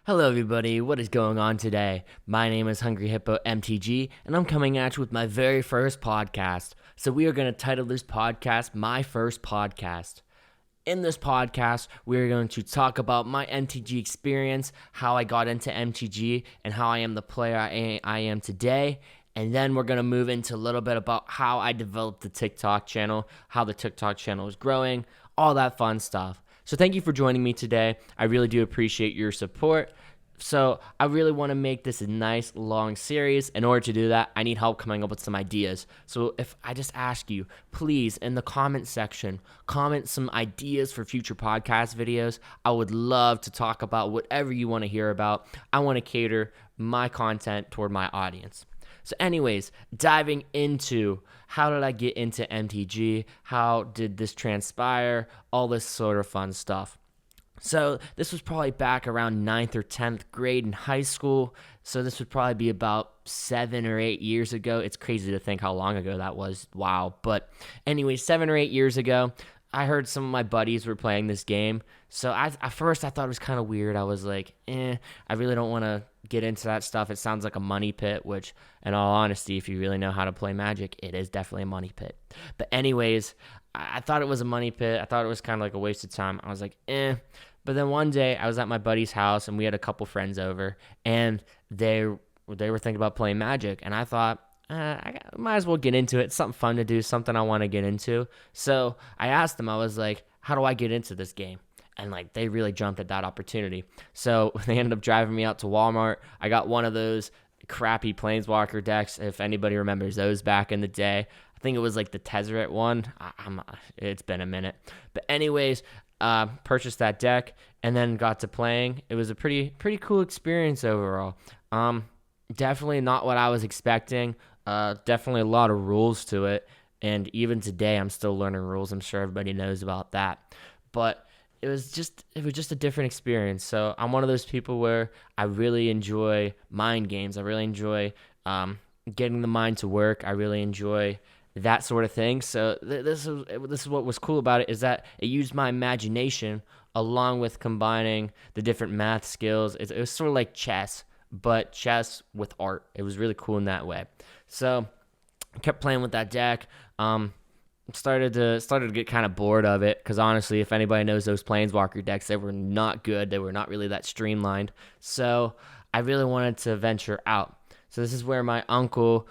Hello, everybody. What is going on today? My name is Hungry Hippo MTG, and I'm coming at you with my very first podcast. So, we are going to title this podcast My First Podcast. In this podcast, we are going to talk about my MTG experience, how I got into MTG, and how I am the player I am today. And then we're going to move into a little bit about how I developed the TikTok channel, how the TikTok channel is growing, all that fun stuff. So thank you for joining me today. I really do appreciate your support. So I really want to make this a nice long series. In order to do that, I need help coming up with some ideas. So if I just ask you, please, in the comment section, comment some ideas for future podcast videos. I would love to talk about whatever you want to hear about. I want to cater my content toward my audience. So anyways, diving into how did I get into MTG? How did this transpire? All this sort of fun stuff. So this was probably back around 9th or 10th grade in high school. So this would probably be about 7 or 8 years ago. It's crazy to think how long ago that was. Wow. But anyway, 7 or 8 years ago, I heard some of my buddies were playing this game. So at first I thought it was kind of weird. I was like, I really don't want to get into that stuff. It sounds like a money pit, which in all honesty, if you really know how to play Magic, it is definitely a money pit. But anyways, I thought it was a money pit. I thought it was kind of like a waste of time. I was like, But then one day I was at my buddy's house and we had a couple friends over and they were thinking about playing Magic. And I thought, I might as well get into it. It's something fun to do, something I want to get into. So I asked them, I was like, how do I get into this game? And like they really jumped at that opportunity. So they ended up driving me out to Walmart. I got one of those crappy Planeswalker decks, if anybody remembers those back in the day. I think it was like the Tezzeret one. It's been a minute. But anyways, purchased that deck and then got to playing. It was a pretty cool experience overall. Definitely not what I was expecting. Definitely a lot of rules to it. And even today, I'm still learning rules. I'm sure everybody knows about that. But it was just a different experience. So I'm one of those people where I really enjoy mind games. I really enjoy getting the mind to work. I really enjoy that sort of thing. So this is what was cool about it, is that it used my imagination along with combining the different math skills. It was sort of like chess, but chess with art. It was really cool in that way. So I kept playing with that deck. Started to get kind of bored of it because honestly, if anybody knows those Planeswalker decks, they were not good. They were not really that streamlined. So I really wanted to venture out. So this is where my uncle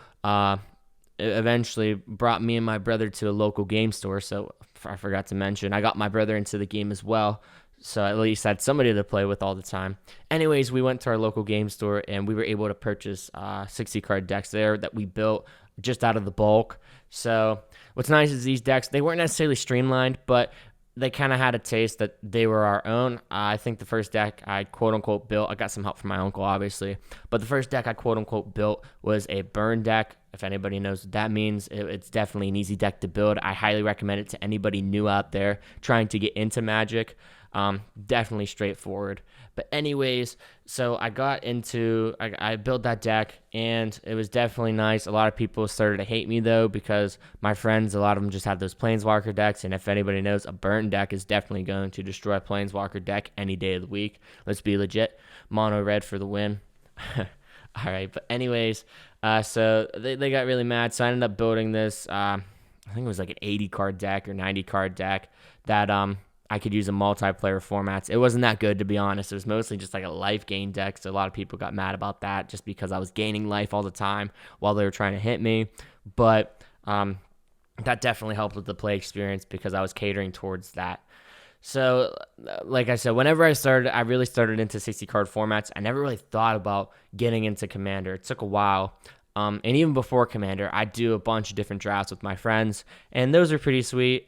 eventually brought me and my brother to a local game store. So I forgot to mention, I got my brother into the game as well. So at least I had somebody to play with all the time. Anyways, we went to our local game store and we were able to purchase 60 card decks there that we built just out of the bulk. So what's nice is these decks, they weren't necessarily streamlined, but they kind of had a taste that they were our own. I think the first deck I quote-unquote built, I got some help from my uncle, obviously, but the first deck I quote-unquote built was a burn deck. If anybody knows what that means, it's definitely an easy deck to build. I highly recommend it to anybody new out there trying to get into Magic. Definitely straightforward. But anyways, so I built that deck and it was definitely nice. A lot of people started to hate me though, because my friends, a lot of them just had those Planeswalker decks. And if anybody knows, a burn deck is definitely going to destroy a Planeswalker deck any day of the week. Let's be legit. Mono red for the win. All right. But anyways, so they got really mad. So I ended up building this, I think it was like an 80 card deck or 90 card deck that, I could use in multiplayer formats. It wasn't that good, to be honest. It was mostly just like a life gain deck, so a lot of people got mad about that just because I was gaining life all the time while they were trying to hit me. But that definitely helped with the play experience because I was catering towards that. So, like I said, whenever I really started into 60-card formats. I never really thought about getting into Commander. It took a while. And even before Commander, I do a bunch of different drafts with my friends, and those are pretty sweet.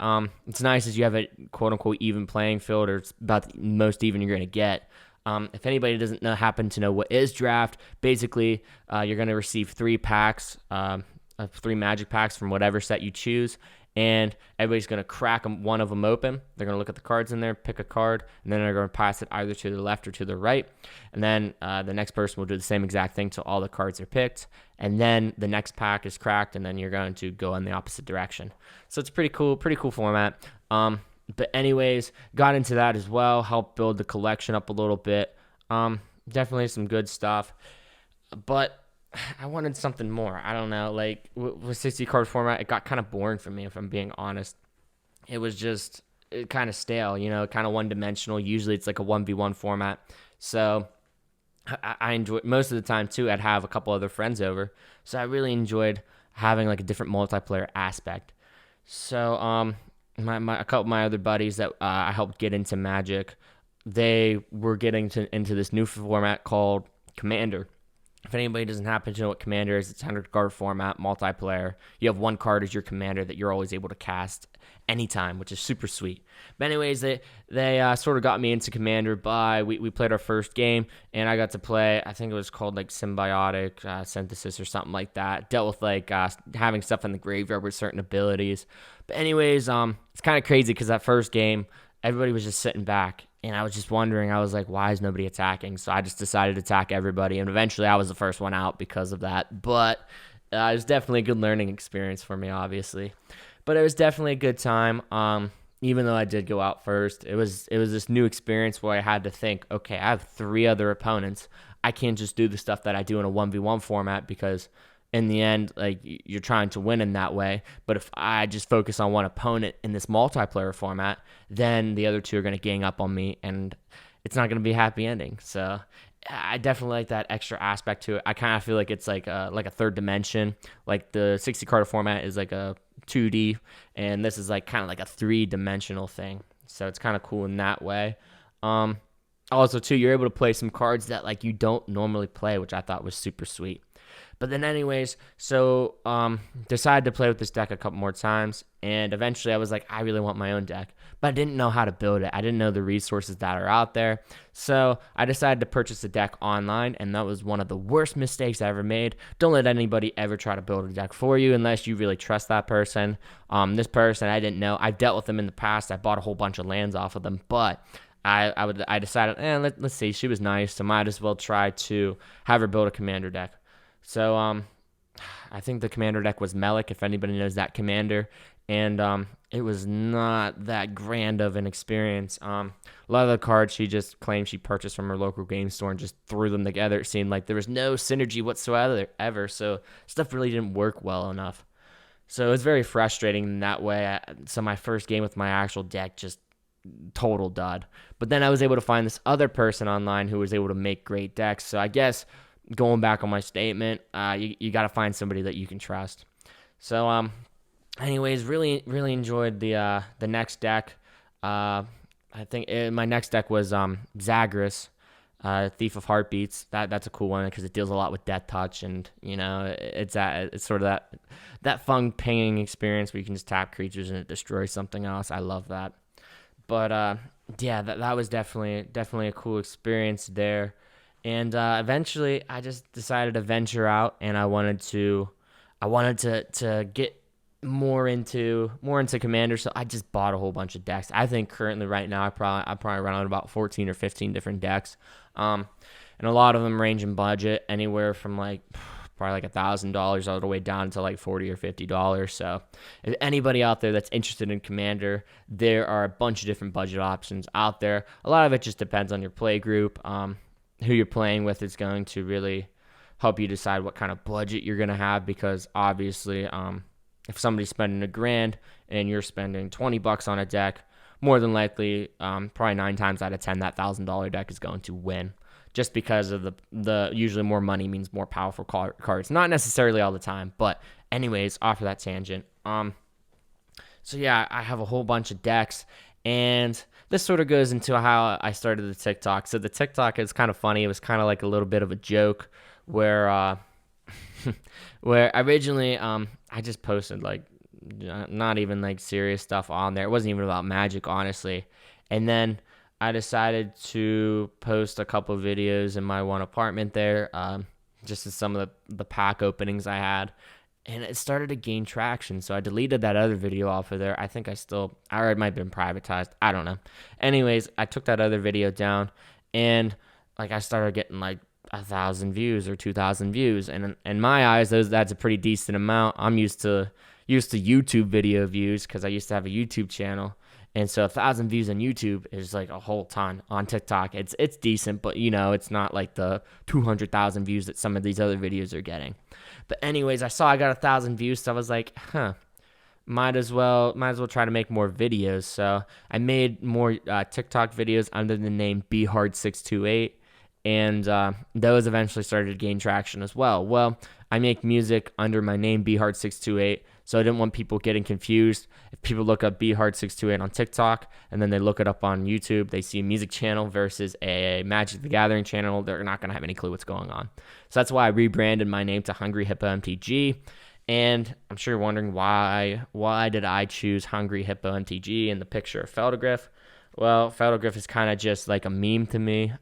It's nice as you have a quote-unquote even playing field, or it's about the most even you're going to get. If anybody doesn't happen to know what is draft, basically you're going to receive 3 packs, 3 Magic packs from whatever set you choose, and everybody's going to crack one of them open. They're going to look at the cards in there, pick a card, and then they're going to pass it either to the left or to the right. And then the next person will do the same exact thing till all the cards are picked. And then the next pack is cracked, and then you're going to go in the opposite direction. So it's pretty cool format. But anyways, got into that as well, helped build the collection up a little bit. definitely some good stuff. But I wanted something more. I don't know. Like with 60 card format, it got kind of boring for me, if I'm being honest. It was just kind of stale, kind of one dimensional. Usually it's like a 1v1 format. So I enjoyed most of the time too. I'd have a couple other friends over. So I really enjoyed having like a different multiplayer aspect. So a couple of my other buddies that I helped get into Magic, they were getting into this new format called Commander. If anybody doesn't happen to know what Commander is, it's 100 card format, multiplayer. You have one card as your commander that you're always able to cast anytime, which is super sweet. But anyways, they sort of got me into Commander by, we played our first game, and I got to play, I think it was called like Symbiotic Synthesis or something like that. Dealt with like having stuff in the graveyard with certain abilities. But anyways, it's kind of crazy because that first game, everybody was just sitting back. And I was just wondering, I was like, why is nobody attacking? So I just decided to attack everybody. And eventually I was the first one out because of that. But it was definitely a good learning experience for me, obviously. But it was definitely a good time. Even though I did go out first, it was this new experience where I had to think, okay, I have 3 other opponents. I can't just do the stuff that I do in a 1v1 format because in the end, like you're trying to win in that way. But if I just focus on one opponent in this multiplayer format, then the other 2 are going to gang up on me, and it's not going to be a happy ending. So I definitely like that extra aspect to it. I kind of feel like it's like a third dimension. Like the 60 card format is like a 2D, and this is like kind of like a 3-dimensional thing. So it's kind of cool in that way. Also, too, you're able to play some cards that like you don't normally play, which I thought was super sweet. But then anyways, so decided to play with this deck a couple more times, and eventually I was like, I really want my own deck. But I didn't know how to build it. I didn't know the resources that are out there. So I decided to purchase a deck online, and that was one of the worst mistakes I ever made. Don't let anybody ever try to build a deck for you unless you really trust that person. This person, I didn't know. I've dealt with them in the past. I bought a whole bunch of lands off of them, but I decided, let's see, she was nice, so might as well try to have her build a commander deck. So I think the commander deck was Melik, if anybody knows that commander, and it was not that grand of an experience. A lot of the cards she just claimed she purchased from her local game store and just threw them together. It seemed like there was no synergy whatsoever, so stuff really didn't work well enough. So it was very frustrating in that way. So my first game with my actual deck just total dud. But then I was able to find this other person online who was able to make great decks. So I guess going back on my statement, you got to find somebody that you can trust. So, anyways, really enjoyed the next deck. I think my next deck was Zagreus, Thief of Heartbeats. That's a cool one because it deals a lot with Death Touch, and it's sort of that fun pinging experience where you can just tap creatures and it destroys something else. I love that. But yeah, that was definitely a cool experience there. And eventually, I just decided to venture out, and I wanted to get more into Commander. So I just bought a whole bunch of decks. I think currently, right now, I probably run out about 14 or 15 different decks, and a lot of them range in budget anywhere from like probably like $1,000 all the way down to like $40 or $50. So if anybody out there that's interested in Commander, there are a bunch of different budget options out there. A lot of it just depends on your play group. Who you're playing with is going to really help you decide what kind of budget you're going to have, because obviously if somebody's spending $1,000 and you're spending $20 on a deck, more than likely, probably 9 times out of 10, that $1,000 deck is going to win, just because of the usually more money means more powerful cards. Not necessarily all the time, but anyways, off of that tangent. So yeah, I have a whole bunch of decks, and this sort of goes into how I started the TikTok. So the TikTok is kind of funny. It was kind of like a little bit of a joke where where originally I just posted like not even like serious stuff on there. It wasn't even about Magic, honestly. And then I decided to post a couple of videos in my one apartment there, just as some of the pack openings I had. And it started to gain traction, so I deleted that other video off of there. I think or it might have been privatized. I don't know. Anyways, I took that other video down, and like I started getting like 1,000 views or 2,000 views, and in my eyes, that's a pretty decent amount. I'm used to YouTube video views because I used to have a YouTube channel, And so 1,000 views on YouTube is like a whole ton. On TikTok, it's decent, but it's not like the 200,000 views that some of these other videos are getting. But anyways, I saw I got 1,000 views, so I was like, might as well try to make more videos. So I made more TikTok videos under the name BHard628, and those eventually started to gain traction as well. Well, I make music under my name BHard628, so I didn't want people getting confused. If people look up BHard628 on TikTok and then they look it up on YouTube, they see a music channel versus a Magic the Gathering channel, they're not going to have any clue what's going on. So that's why I rebranded my name to Hungry Hippo MTG. And I'm sure you're wondering why did I choose Hungry Hippo MTG in the picture of Feldogriff? Well, Feldogriff is kind of just like a meme to me.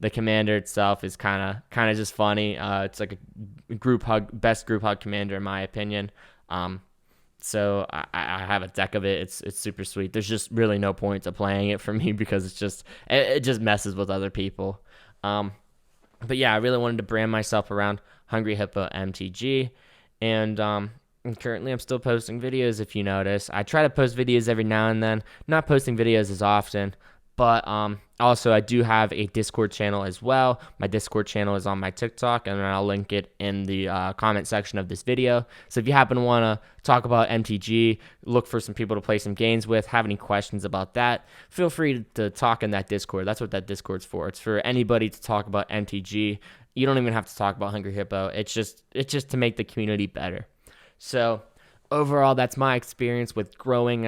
The commander itself is kind of just funny. It's like a best group hug commander in my opinion. So I have a deck of it. It's super sweet. There's just really no point to playing it for me because it just messes with other people. But yeah, I really wanted to brand myself around Hungry Hippo MTG. And currently I'm still posting videos, if you notice. I try to post videos every now and then. Not posting videos as often. But also I do have a Discord channel as well. My Discord channel is on my TikTok, and I'll link it in the comment section of this video. So if you happen to want to talk about MTG, look for some people to play some games with, have any questions about that, feel free to talk in that Discord. That's what that Discord's for. It's for anybody to talk about MTG. You don't even have to talk about Hungry Hippo. It's just to make the community better. So overall, that's my experience with learning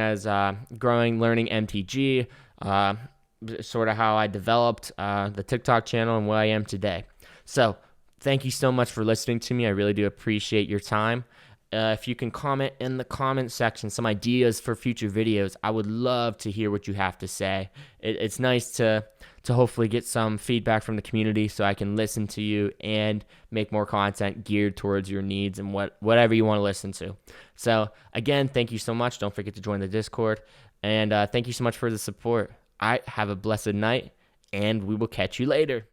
MTG. Sort of how I developed the TikTok channel and where I am today. So thank you so much for listening to me. I really do appreciate your time. If you can comment in the comment section some ideas for future videos, I would love to hear what you have to say. It's nice to hopefully get some feedback from the community so I can listen to you and make more content geared towards your needs and whatever you want to listen to. So again, thank you so much. Don't forget to join the Discord. And thank you so much for the support. All right, have a blessed night, and we will catch you later.